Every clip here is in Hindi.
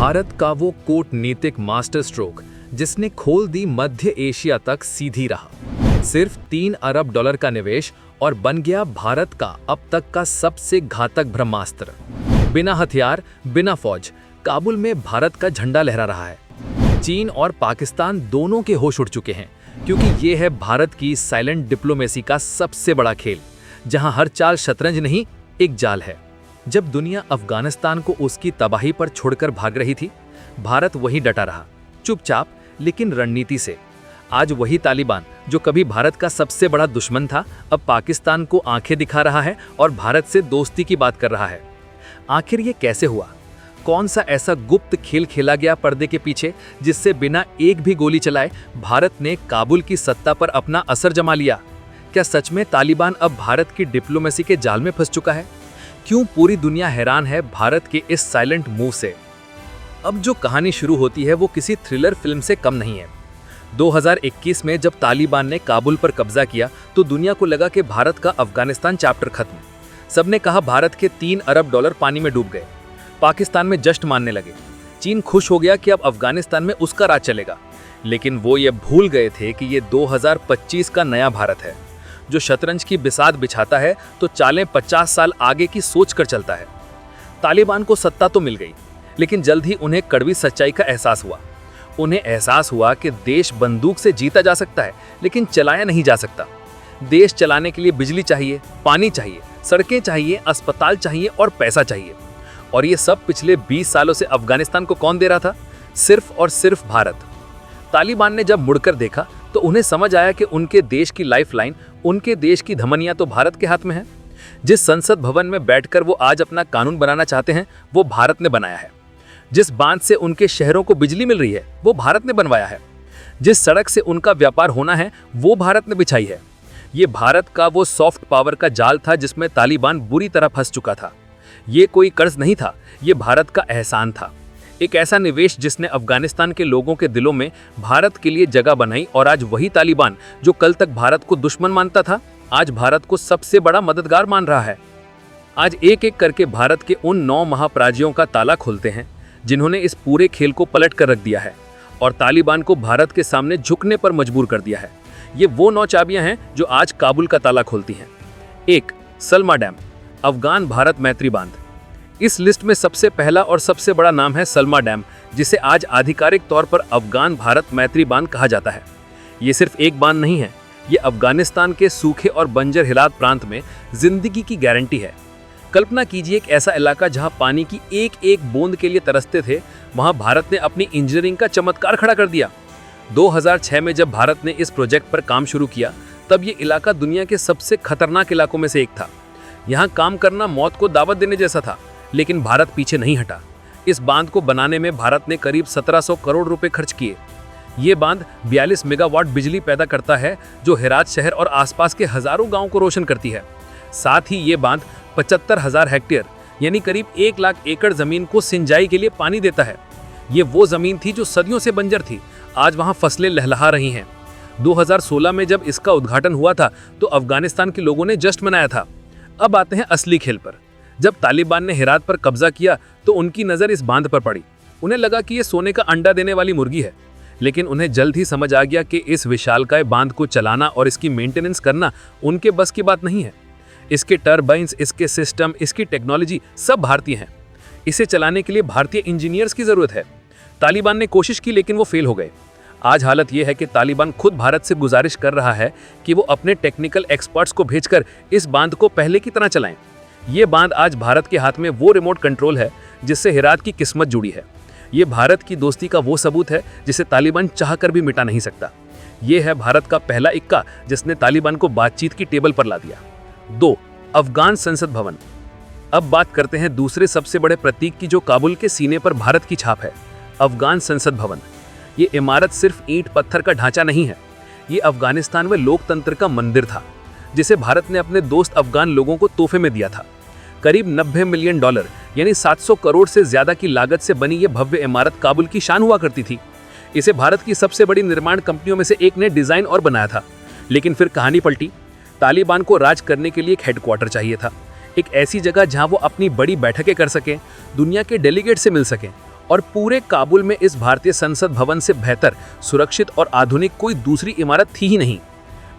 भारत का वो कूटनीतिक मास्टर स्ट्रोक जिसने खोल दी मध्य एशिया तक सीधी राह। सिर्फ $3 अरब का निवेश और बन गया भारत का अब तक का सबसे घातक ब्रह्मास्त्र। बिना हथियार, बिना फौज, काबुल में भारत का झंडा लहरा रहा है। चीन और पाकिस्तान दोनों के होश उड़ चुके हैं, क्योंकि ये है भारत की साइलेंट डिप्लोमेसी का सबसे बड़ा खेल, जहां हर चाल शतरंज नहीं, एक जाल है। जब दुनिया अफगानिस्तान को उसकी तबाही पर छोड़कर भाग रही थी, भारत वहीं डटा रहा, चुपचाप लेकिन रणनीति से। आज वही तालिबान जो कभी भारत का सबसे बड़ा दुश्मन था, अब पाकिस्तान को आंखें दिखा रहा है और भारत से दोस्ती की बात कर रहा है। आखिर ये कैसे हुआ? कौन सा ऐसा गुप्त खेल खेला गया पर्दे के पीछे, जिससे बिना एक भी गोली चलाए भारत ने काबुल की सत्ता पर अपना असर जमा लिया? क्या सच में तालिबान अब भारत की डिप्लोमेसी के जाल में फंस चुका है? क्यों पूरी दुनिया हैरान है भारत के इस साइलेंट मूव से? अब जो कहानी शुरू होती है वो किसी थ्रिलर फिल्म से कम नहीं है। 2021 में जब तालिबान ने काबुल पर कब्जा किया तो दुनिया को लगा कि भारत का अफगानिस्तान चैप्टर खत्म। सबने कहा भारत के $3 अरब पानी में डूब गए। पाकिस्तान में जश्न मानने लगे। चीन खुश हो गया कि अब अफगानिस्तान में उसका राज चलेगा। लेकिन वो ये भूल गए थे कि ये 2025 का नया भारत है, जो शतरंज की बिसात बिछाता है तो चालें 50 साल आगे की सोच कर चलता है। तालिबान को सत्ता तो मिल गई, लेकिन जल्द ही उन्हें कड़वी सच्चाई का एहसास हुआ। उन्हें एहसास हुआ कि देश बंदूक से जीता जा सकता है, लेकिन चलाया नहीं जा सकता। देश चलाने के लिए बिजली चाहिए, पानी चाहिए, सड़कें चाहिए, अस्पताल चाहिए और पैसा चाहिए। और ये सब पिछले 20 सालों से अफगानिस्तान को कौन दे रहा था? सिर्फ और सिर्फ भारत। तालिबान ने जब मुड़कर देखा तो उन्हें समझ आया कि उनके देश की लाइफलाइन, उनके देश की धमनियां तो भारत के हाथ में है। जिस संसद भवन में बैठकर वो आज अपना कानून बनाना चाहते हैं, वो भारत ने बनाया है। जिस बांध से उनके शहरों को बिजली मिल रही है, वो भारत ने बनवाया है। जिस सड़क से उनका व्यापार होना है, वो भारत ने बिछाई है। ये भारत का वो सॉफ्ट पावर का जाल था जिसमें तालिबान बुरी तरह फंस चुका था। ये कोई कर्ज नहीं था, ये भारत का एहसान था। एक ऐसा निवेश जिसने अफगानिस्तान के लोगों के दिलों में भारत के लिए जगह बनाई। और आज वही तालिबान जो कल तक भारत को दुश्मन मानता था, आज भारत को सबसे बड़ा मददगार मान रहा है। आज एक एक करके भारत के उन 9 महापराजियों का ताला खोलते हैं जिन्होंने इस पूरे खेल को पलट कर रख दिया है और तालिबान को भारत के सामने झुकने पर मजबूर कर दिया है। ये वो 9 चाबियां हैं जो आज काबुल का ताला खोलती हैं। 1. सलमा डैम, अफगान भारत मैत्री बांध। इस लिस्ट में सबसे पहला और सबसे बड़ा नाम है सलमा डैम, जिसे आज आधिकारिक तौर पर अफगान भारत मैत्री बांध कहा जाता है। ये सिर्फ एक बांध नहीं है, ये अफगानिस्तान के सूखे और बंजर हिलात प्रांत में जिंदगी की गारंटी है। कल्पना कीजिए एक ऐसा इलाका जहां पानी की एक एक बूंद के लिए तरसते थे, वहां भारत ने अपनी इंजीनियरिंग का चमत्कार खड़ा कर दिया। 2006 में जब भारत ने इस प्रोजेक्ट पर काम शुरू किया, तब ये इलाका दुनिया के सबसे खतरनाक इलाकों में से एक था। यहाँ काम करना मौत को दावत देने जैसा था, लेकिन भारत पीछे नहीं हटा। इस बांध को बनाने में भारत ने करीब 1700 करोड़ रुपए खर्च किए। ये बांध 42 मेगावाट बिजली पैदा करता है, जो हेरात शहर और आसपास के हजारों गांवों को रोशन करती है। साथ ही ये बांध 75,000 हेक्टेयर यानी करीब 1 लाख एकड़ जमीन को सिंचाई के लिए पानी देता है। ये वो जमीन थी जो सदियों से बंजर थी, आज वहां फसलें लहलहा रही हैं। 2016 में जब इसका उद्घाटन हुआ था तो अफगानिस्तान के लोगों ने जश्न मनाया था। अब आते हैं असली खेल पर। जब तालिबान ने हेरात पर कब्जा किया तो उनकी नज़र इस बांध पर पड़ी। उन्हें लगा कि ये सोने का अंडा देने वाली मुर्गी है, लेकिन उन्हें जल्द ही समझ आ गया कि इस विशालकाय बांध को चलाना और इसकी मेंटेनेंस करना उनके बस की बात नहीं है। इसके टर्बाइंस, इसके सिस्टम, इसकी टेक्नोलॉजी सब भारतीय हैं। इसे चलाने के लिए भारतीय इंजीनियर्स की ज़रूरत है। तालिबान ने कोशिश की, लेकिन वो फेल हो गए। आज हालत यह है कि तालिबान खुद भारत से गुजारिश कर रहा है कि वो अपने टेक्निकल एक्सपर्ट्स को भेजकर इस बांध को पहले की तरह चलाएं। ये बांध आज भारत के हाथ में वो रिमोट कंट्रोल है जिससे हेरात की किस्मत जुड़ी है। ये भारत की दोस्ती का वो सबूत है जिसे तालिबान चाहकर भी मिटा नहीं सकता। ये है भारत का पहला इक्का जिसने तालिबान को बातचीत की टेबल पर ला दिया। 2. अफगान संसद भवन। अब बात करते हैं दूसरे सबसे बड़े प्रतीक की, जो काबुल के सीने पर भारत की छाप है, अफगान संसद भवन। ये इमारत सिर्फ ईंट पत्थर का ढांचा नहीं है, ये अफगानिस्तान में लोकतंत्र का मंदिर था, जिसे भारत ने अपने दोस्त अफगान लोगों को तोहफे में दिया था। करीब $90 मिलियन यानी 700 करोड़ से ज्यादा की लागत से बनी ये भव्य इमारत काबुल की शान हुआ करती थी। इसे भारत की सबसे बड़ी निर्माण कंपनियों में से एक ने डिजाइन और बनाया था। लेकिन फिर कहानी पलटी। तालिबान को राज करने के लिए एक हेडक्वार्टर चाहिए था, एक ऐसी जगह जहां वो अपनी बड़ी बैठकें कर सकें, दुनिया के डेलीगेट से मिल सकें और पूरे काबुल में इस भारतीय संसद भवन से बेहतर, सुरक्षित और आधुनिक कोई दूसरी इमारत थी ही नहीं।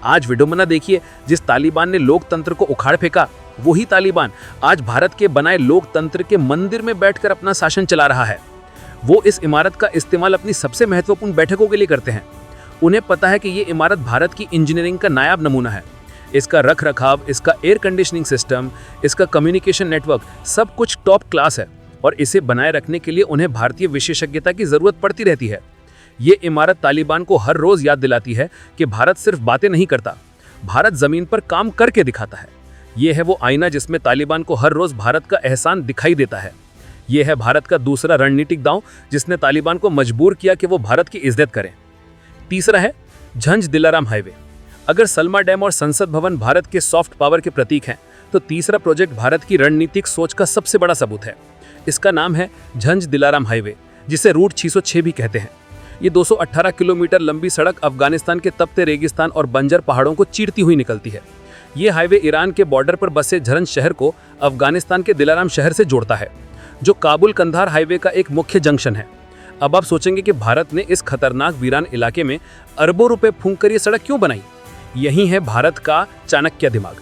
आज विडंबना देखिए, जिस तालिबान ने लोकतंत्र को उखाड़ फेंका, वही तालिबान आज भारत के बनाए लोकतंत्र के मंदिर में बैठकर अपना शासन चला रहा है। वो इस इमारत का इस्तेमाल अपनी सबसे महत्वपूर्ण बैठकों के लिए करते हैं। उन्हें पता है कि ये इमारत भारत की इंजीनियरिंग का नायाब नमूना है। इसका रख रखाव, इसका एयर कंडीशनिंग सिस्टम, इसका कम्युनिकेशन नेटवर्क, सब कुछ टॉप क्लास है और इसे बनाए रखने के लिए उन्हें भारतीय विशेषज्ञता की जरूरत पड़ती रहती है। ये इमारत तालिबान को हर रोज याद दिलाती है कि भारत सिर्फ बातें नहीं करता, भारत जमीन पर काम करके दिखाता है। ये है वो आईना जिसमें तालिबान को हर रोज भारत का एहसान दिखाई देता है। ये है भारत का दूसरा रणनीतिक दांव जिसने तालिबान को मजबूर किया कि वो भारत की इज्जत करें। तीसरा है झंझ दिलाराम हाईवे। अगर सलमा डैम और संसद भवन भारत के सॉफ्ट पावर के प्रतीक हैं, तो तीसरा प्रोजेक्ट भारत की रणनीतिक सोच का सबसे बड़ा सबूत है। इसका नाम है झंझ दिलाराम हाईवे, जिसे रूट 606 भी कहते हैं। ये 218 किलोमीटर लंबी सड़क अफगानिस्तान के तपते रेगिस्तान और बंजर पहाड़ों को चीरती हुई निकलती है। ये हाईवे ईरान के बॉर्डर पर बसे झरंज शहर को अफगानिस्तान के दिलाराम शहर से जोड़ता है, जो काबुल कंधार हाईवे का एक मुख्य जंक्शन है। अब आप सोचेंगे कि भारत ने इस खतरनाक वीरान इलाके में अरबों रुपए फूंक कर ये सड़क क्यों बनाई? यही है भारत का चाणक्य दिमाग।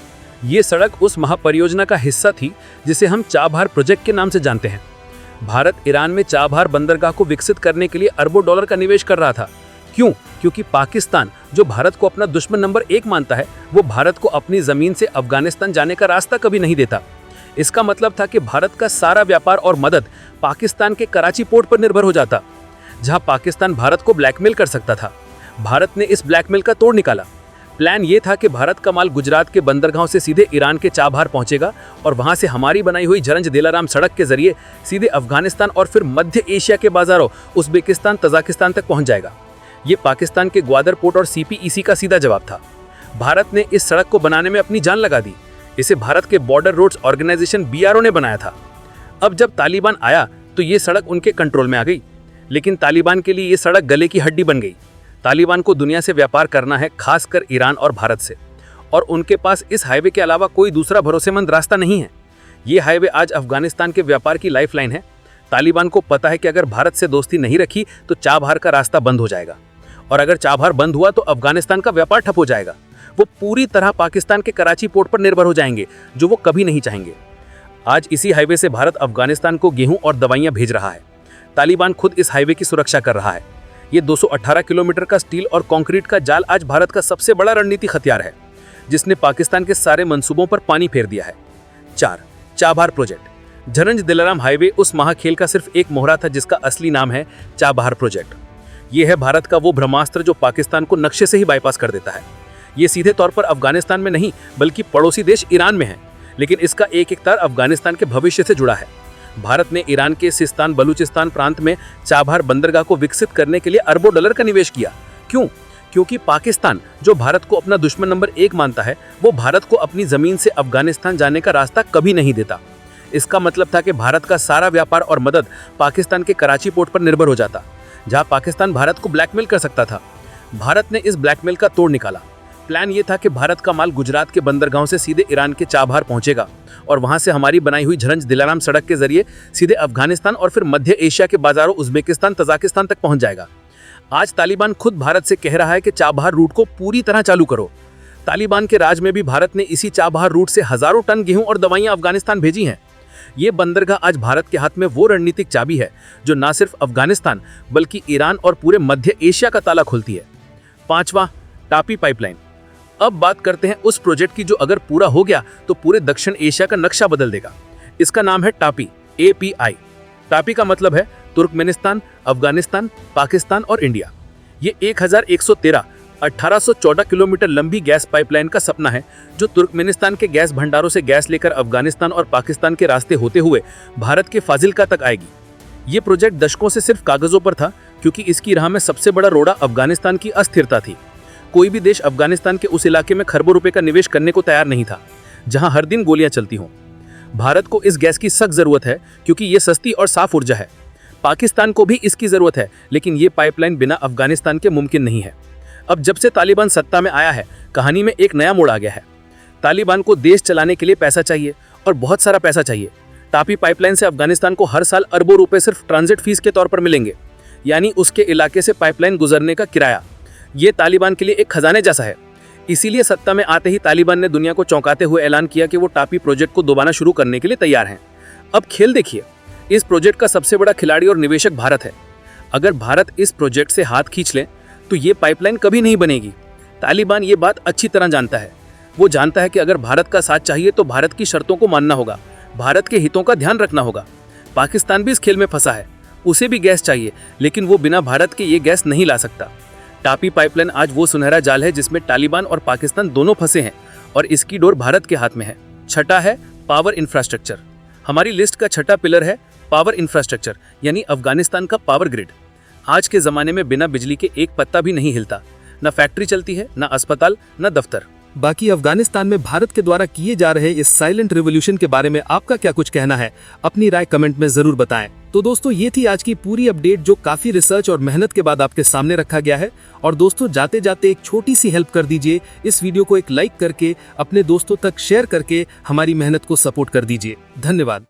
ये सड़क उस महापरियोजना का हिस्सा थी जिसे हम चाबहार प्रोजेक्ट के नाम से जानते हैं। भारत ईरान में चाबहार बंदरगाह को विकसित करने के लिए अरबों डॉलर का निवेश कर रहा था। क्यों? क्योंकि पाकिस्तान, जो भारत को अपना दुश्मन नंबर 1 मानता है, वो भारत को अपनी जमीन से अफगानिस्तान जाने का रास्ता कभी नहीं देता। इसका मतलब था कि भारत का सारा व्यापार और मदद पाकिस्तान के कराची पोर्ट पर निर्भर हो जाता, जहां पाकिस्तान भारत को ब्लैकमेल कर सकता था। भारत ने इस ब्लैकमेल का तोड़ निकाला। प्लान ये था कि भारत का माल गुजरात के बंदरगाहों से सीधे ईरान के चाबहार पहुंचेगा और वहां से हमारी बनाई हुई झरंज दिलाराम सड़क के जरिए सीधे अफगानिस्तान और फिर मध्य एशिया के बाजारों उज्बेकिस्तान, तजाकिस्तान तक पहुंच जाएगा। ये पाकिस्तान के ग्वादर पोर्ट और सीपीईसी का सीधा जवाब था। भारत ने इस सड़क को बनाने में अपनी जान लगा दी। इसे भारत के बॉर्डर रोड्स ऑर्गेनाइजेशन BRO ने बनाया था। अब जब तालिबान आया तो ये सड़क उनके कंट्रोल में आ गई, लेकिन तालिबान के लिए ये सड़क गले की हड्डी बन गई। तालिबान को दुनिया से व्यापार करना है, खासकर ईरान और भारत से, और उनके पास इस हाईवे के अलावा कोई दूसरा भरोसेमंद रास्ता नहीं है। ये हाईवे आज अफगानिस्तान के व्यापार की लाइफलाइन है। तालिबान को पता है कि अगर भारत से दोस्ती नहीं रखी तो चाबहार का रास्ता बंद हो जाएगा, और अगर चाबहार बंद हुआ तो अफगानिस्तान का व्यापार ठप हो जाएगा। वो पूरी तरह पाकिस्तान के कराची पोर्ट पर निर्भर हो जाएंगे, जो वो कभी नहीं चाहेंगे। आज इसी हाईवे से भारत अफगानिस्तान को गेहूं और दवाइयां भेज रहा है। तालिबान खुद इस हाईवे की सुरक्षा कर रहा है। ये 218 किलोमीटर का स्टील और कंक्रीट का जाल आज भारत का सबसे बड़ा रणनीतिक हथियार है, जिसने पाकिस्तान के सारे मंसूबों पर पानी फेर दिया है। 4. Chabahar project. Zaranj Delaram highway उस महाखेल का सिर्फ एक मोहरा था जिसका असली नाम है चाबहार प्रोजेक्ट। ये है भारत का वो ब्रह्मास्त्र जो पाकिस्तान को नक्शे से ही बाईपास कर देता है। ये सीधे तौर पर अफगानिस्तान में नहीं, बल्कि पड़ोसी देश ईरान में है, लेकिन इसका एक एक तार अफगानिस्तान के भविष्य से जुड़ा है। भारत ने ईरान के सिस्तान बलूचिस्तान प्रांत में चाबहार बंदरगाह को विकसित करने के लिए अरबों डॉलर का निवेश किया। क्यों? क्योंकि पाकिस्तान, जो भारत को अपना दुश्मन नंबर 1 मानता है, वो भारत को अपनी जमीन से अफगानिस्तान जाने का रास्ता कभी नहीं देता। इसका मतलब था कि भारत का सारा व्यापार और मदद पाकिस्तान के कराची पोर्ट पर निर्भर हो जाता, जहां पाकिस्तान भारत को ब्लैकमेल कर सकता था। भारत ने इस ब्लैकमेल का तोड़ निकाला। प्लान ये था कि भारत का माल गुजरात के बंदरगाहों से सीधे ईरान के चाबहार पहुंचेगा और वहां से हमारी बनाई हुई झरंज दिलाराम सड़क के जरिए सीधे अफगानिस्तान और फिर मध्य एशिया के बाजारों उज्बेकिस्तान, तजाकिस्तान तक पहुंच जाएगा। आज तालिबान खुद भारत से कह रहा है कि चाबहार रूट को पूरी तरह चालू करो। तालिबान के राज में भी भारत ने इसी चाबहार रूट से हजारों टन गेहूं और दवाइयां अफगानिस्तान भेजी हैं। ये बंदरगाह आज भारत के हाथ में वो रणनीतिक चाबी है जो न सिर्फ अफगानिस्तान बल्कि ईरान और पूरे मध्य एशिया का ताला खोलती है। 5वां, टापी पाइपलाइन। अब बात करते हैं उस प्रोजेक्ट की जो अगर पूरा हो गया तो पूरे दक्षिण एशिया का नक्शा बदल देगा। इसका नाम है टापी, API। टापी का मतलब है तुर्कमेनिस्तान, अफगानिस्तान, पाकिस्तान और इंडिया। ये 1113 1814 किलोमीटर लंबी गैस पाइपलाइन का सपना है, जो तुर्कमेनिस्तान के गैस भंडारों से गैस लेकर अफगानिस्तान और पाकिस्तान के रास्ते होते हुए भारत के फाजिल्का तक आएगी। ये प्रोजेक्ट दशकों से सिर्फ कागजों पर था, क्योंकि इसकी राह में सबसे बड़ा रोड़ा अफगानिस्तान की अस्थिरता थी। कोई भी देश अफगानिस्तान के उस इलाके में खरबों रुपए का निवेश करने को तैयार नहीं था, जहां हर दिन गोलियां चलती हों। भारत को इस गैस की सख्त जरूरत है, क्योंकि ये सस्ती और साफ ऊर्जा है। पाकिस्तान को भी इसकी जरूरत है, लेकिन ये पाइपलाइन बिना अफगानिस्तान के मुमकिन नहीं है। अब जब से तालिबान सत्ता में आया है, कहानी में एक नया मोड़ आ गया है। तालिबान को देश चलाने के लिए पैसा चाहिए, और बहुत सारा पैसा चाहिए। तापी पाइपलाइन से अफगानिस्तान को हर साल अरबों रुपए सिर्फ ट्रांजिट फीस के तौर पर मिलेंगे, यानी उसके इलाके से पाइपलाइन गुजरने का किराया। ये तालिबान के लिए एक खजाने जैसा है। इसीलिए सत्ता में आते ही तालिबान ने दुनिया को चौंकाते हुए ऐलान किया कि वो टापी प्रोजेक्ट को दोबारा शुरू करने के लिए तैयार हैं। अब खेल देखिए, इस प्रोजेक्ट का सबसे बड़ा खिलाड़ी और निवेशक भारत है। अगर भारत इस प्रोजेक्ट से हाथ खींच ले तो ये पाइपलाइन कभी नहीं बनेगी। तालिबान ये बात अच्छी तरह जानता है। वो जानता है कि अगर भारत का साथ चाहिए तो भारत की शर्तों को मानना होगा, भारत के हितों का ध्यान रखना होगा। पाकिस्तान भी इस खेल में फंसा है, उसे भी गैस चाहिए, लेकिन वो बिना भारत के ये गैस नहीं ला सकता। टापी पाइपलाइन आज वो सुनहरा जाल है जिसमें तालिबान और पाकिस्तान दोनों फंसे हैं और इसकी डोर भारत के हाथ में है। छठा है पावर इंफ्रास्ट्रक्चर। हमारी लिस्ट का छठा पिलर है पावर इंफ्रास्ट्रक्चर, यानी अफगानिस्तान का पावर ग्रिड। आज के जमाने में बिना बिजली के एक पत्ता भी नहीं हिलता। न फैक्ट्री चलती है, न अस्पताल, न दफ्तर। बाकी अफगानिस्तान में भारत के द्वारा किए जा रहे इस साइलेंट रिवॉल्यूशन के बारे में आपका क्या कुछ कहना है? अपनी राय कमेंट में जरूर बताएं। तो दोस्तों, ये थी आज की पूरी अपडेट जो काफी रिसर्च और मेहनत के बाद आपके सामने रखा गया है। और दोस्तों, जाते जाते एक छोटी सी हेल्प कर दीजिए, इस वीडियो को एक लाइक करके अपने दोस्तों तक शेयर करके हमारी मेहनत को सपोर्ट कर दीजिए। धन्यवाद।